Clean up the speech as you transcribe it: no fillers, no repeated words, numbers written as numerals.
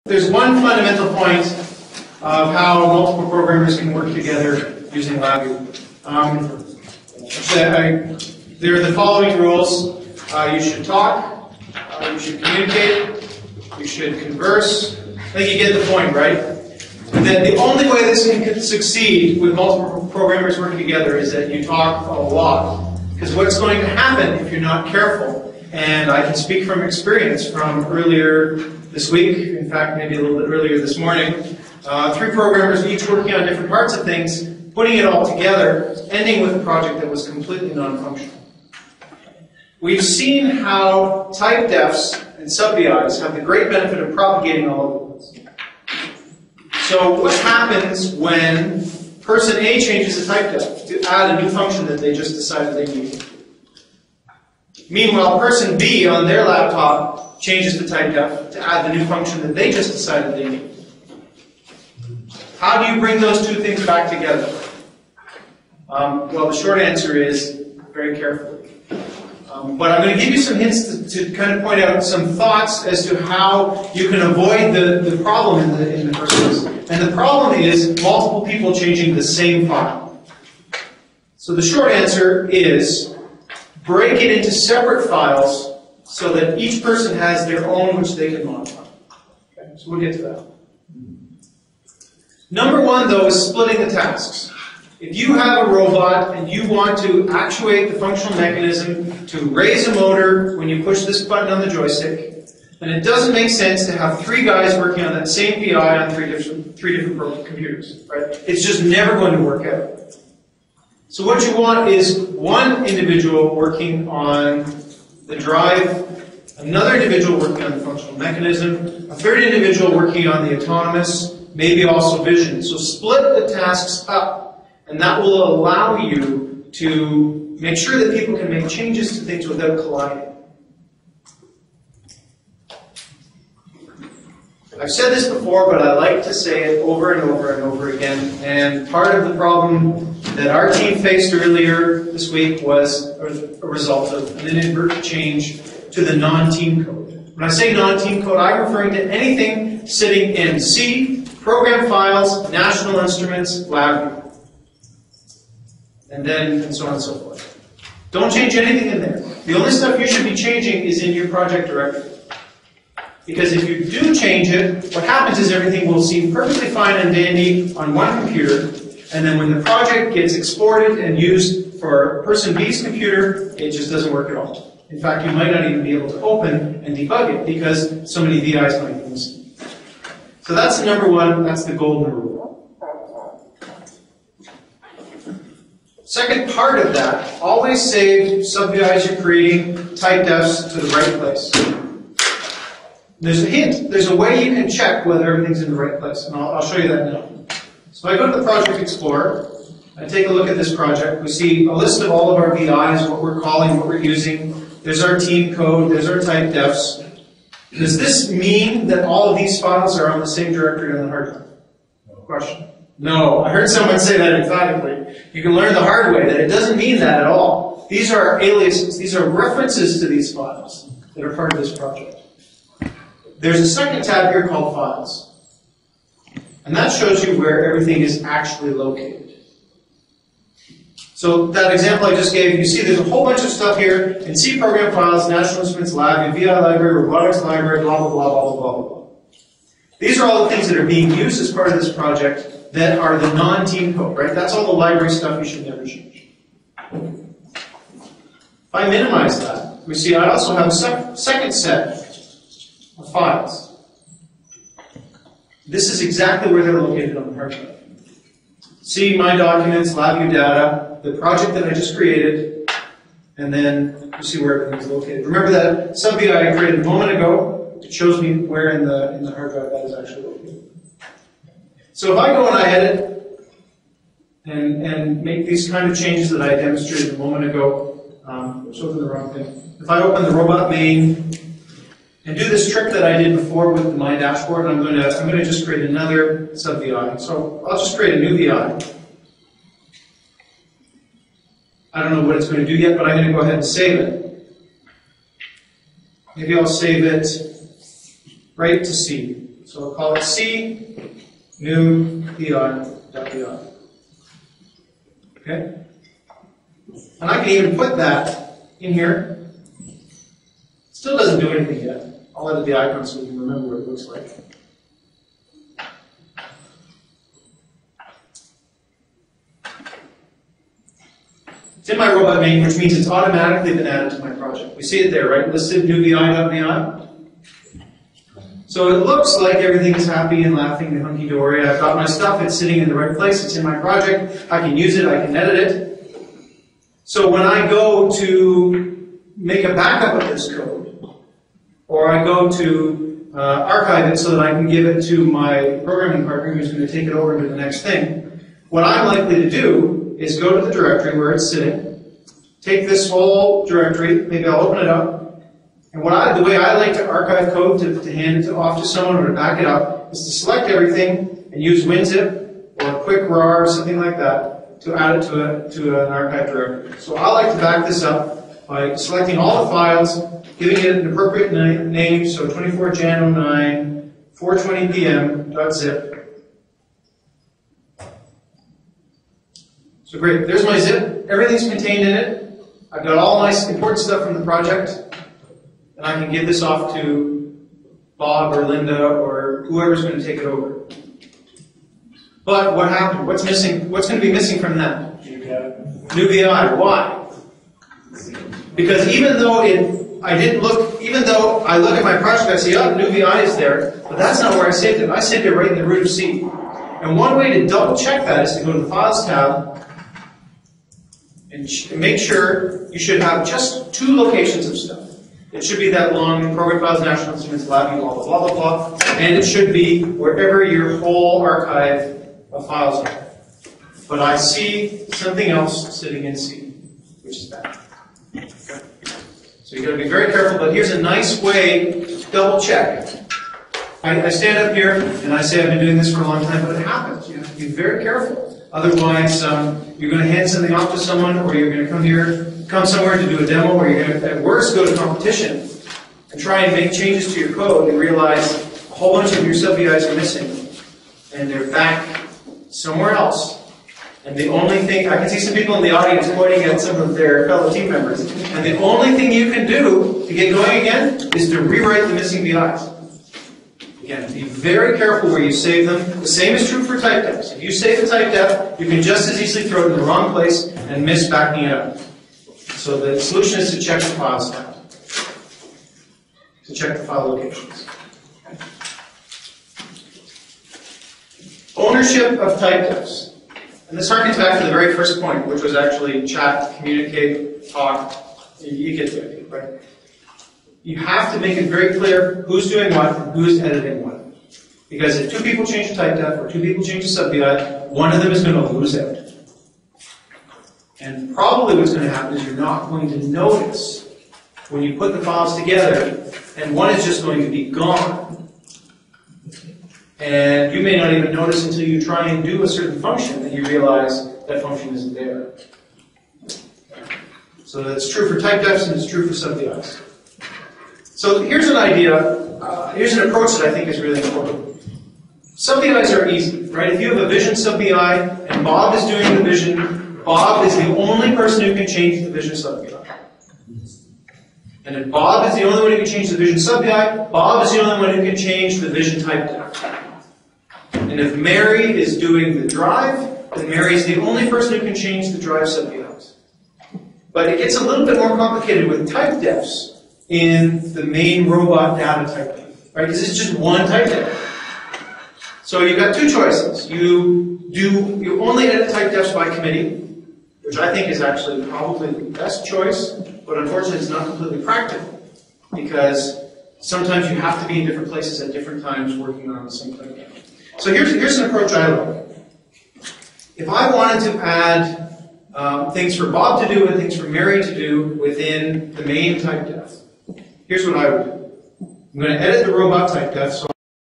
There's one fundamental point of how multiple programmers can work together using LabVIEW. There are the following rules. You should talk, you should communicate, you should converse. I think you get the point, right? That the only way this can succeed with multiple programmers working together is that you talk a lot. Because what's going to happen if you're not careful, and I can speak from experience from earlier this week, in fact maybe a little bit earlier this morning, 3 programmers each working on different parts of things, putting it all together, ending with a project that was completely non-functional. We've seen how typedefs and sub-VIs have the great benefit of propagating all over the place. So what happens when person A changes a typedef to add a new function that they just decided they needed? Meanwhile, person B on their laptop changes the typedef to add the new function that they just decided they need. How do you bring those two things back together? Well, the short answer is very carefully. But I'm going to give you some hints to kind of point out some thoughts as to how you can avoid the problem in the first place. And the problem is multiple people changing the same file. So the short answer is break it into separate files so that each person has their own which they can modify. Okay, so we'll get to that. Number one, though, is splitting the tasks. If you have a robot and you want to actuate the functional mechanism to raise a motor when you push this button on the joystick, then it doesn't make sense to have 3 guys working on that same PI on 3 different computers. Right? It's just never going to work out. So what you want is one individual working on the drive, another individual working on the functional mechanism, a third individual working on the autonomous, maybe also vision. So split the tasks up. And that will allow you to make sure that people can make changes to things without colliding. I've said this before, but I like to say it over and over and over again. And part of the problem that our team faced earlier this week was a result of an inadvertent change to the non-team code. When I say non-team code, I'm referring to anything sitting in C, program files, national instruments, LabVIEW. And so on and so forth. Don't change anything in there. The only stuff you should be changing is in your project directory. Because if you do change it, what happens is everything will seem perfectly fine and dandy on one computer, and then when the project gets exported and used for person B's computer, it just doesn't work at all. In fact, you might not even be able to open and debug it because so many VIs might be missing. So that's number one, that's the golden rule. Second part of that, always save sub-VIs you're creating, typedefs to the right place. There's a hint. There's a way you can check whether everything's in the right place, and I'll show you that now. So I go to the Project Explorer, I take a look at this project, we see a list of all of our VIs, what we're calling, what we're using. There's our team code, there's our typedefs. Does this mean that all of these files are on the same directory on the hard drive? Question. No, I heard someone say that emphatically. You can learn the hard way that it doesn't mean that at all. These are aliases, these are references to these files that are part of this project. There's a second tab here called Files. And that shows you where everything is actually located. So that example I just gave, you see there's a whole bunch of stuff here in C program files, National Instruments, LabVIEW, VI library, Robotics library, blah, blah, blah, blah, blah, blah, blah. These are all the things that are being used as part of this project that are the non-team code, right? That's all the library stuff you should never change. If I minimize that, we see I also have a second set of files. This is exactly where they're located on the hard drive. See my documents, LabVIEW data, the project that I just created, and then you see where everything's located. Remember that sub-VI I created a moment ago? It shows me where in the hard drive that is actually located. So if I go and I edit and make these kind of changes that I demonstrated a moment ago, so for the wrong thing. If I open the robot main and do this trick that I did before with my dashboard, I'm going to just create another sub-VI. So I'll just create a new VI. I don't know what it's going to do yet, but I'm going to go ahead and save it. Maybe I'll save it right to C. So I'll call it C new vi.vi. Okay? And I can even put that in here. Still doesn't do anything yet. I'll edit the icon so you can remember what it looks like. It's in my robot main, which means it's automatically been added to my project. We see it there, right? Listed new vi.vi. So it looks like everything's happy and laughing and hunky-dory. I've got my stuff, it's sitting in the right place, it's in my project, I can use it, I can edit it. So when I go to make a backup of this code, or I go to archive it so that I can give it to my programming partner who's going to take it over to the next thing, what I'm likely to do is go to the directory where it's sitting, take this whole directory, maybe I'll open it up, and the way I like to archive code to hand it off to someone or to back it up is to select everything and use WinZip or quick rar or something like that to add it to an archive directory. So I like to back this up by selecting all the files, giving it an appropriate name, so 24 Jan 09, 4:20 p.m.zip. So great, there's my zip. Everything's contained in it. I've got all my important stuff from the project. And I can give this off to Bob or Linda or whoever's going to take it over. But what happened? What's missing? What's going to be missing from that? New VI. Why? Because even though I look at my project, I see, oh, new VI is there, but that's not where I saved it. I saved it right in the root of C. And one way to double check that is to go to the Files tab and make sure you should have just 2 locations of stuff. It should be that long program files, national instruments, lab, blah, blah, blah, blah, blah, and it should be wherever your whole archive of files are. But I see something else sitting in C, which is that. Okay. So you've got to be very careful, but here's a nice way to double check. I stand up here and I say I've been doing this for a long time, but it happens. You have to be very careful. Otherwise, you're going to hand something off to someone, or you're going to come somewhere to do a demo, or you're going to, at worst, go to competition and try and make changes to your code and realize a whole bunch of your sub-VIs are missing, and they're back somewhere else. And the only thing, I can see some people in the audience pointing at some of their fellow team members, and the only thing you can do to get going again is to rewrite the missing VIs. Again, be very careful where you save them. The same is true for typedefs. If you save a typedef, you can just as easily throw it in the wrong place and miss backing it up. So the solution is to check the files tab, to check the file locations. Okay. Ownership of typedefs. And this harkens back to the very first point, which was actually chat, communicate, talk. You get the idea, right? You have to make it very clear who's doing what and who's editing what. Because if 2 people change a typedef or 2 people change a sub-VI, one of them is going to lose out. And probably what's going to happen is you're not going to notice when you put the files together, and one is just going to be gone. And you may not even notice until you try and do a certain function that you realize that function isn't there. So that's true for typedefs and it's true for sub-VIs. So here's an idea, here's an approach that I think is really important. Sub-VIs are easy, right? If you have a vision sub-VI and Bob is doing the vision, Bob is the only person who can change the vision sub-VI. And if Bob is the only one who can change the vision sub-VI, Bob is the only one who can change the vision typedef. And if Mary is doing the drive, then Mary is the only person who can change the drive sub-VIs. But it gets a little bit more complicated with typedefs in the main robot data typedef, right? Because it's just one typedef. So you've got 2 choices. You only edit typedefs by committee, which I think is actually probably the best choice, but unfortunately it's not completely practical, because sometimes you have to be in different places at different times working on the same typedef. So here's an approach I like. If I wanted to add things for Bob to do and things for Mary to do within the main typedef, here's what I would do. I'm going to edit the robot typedef. So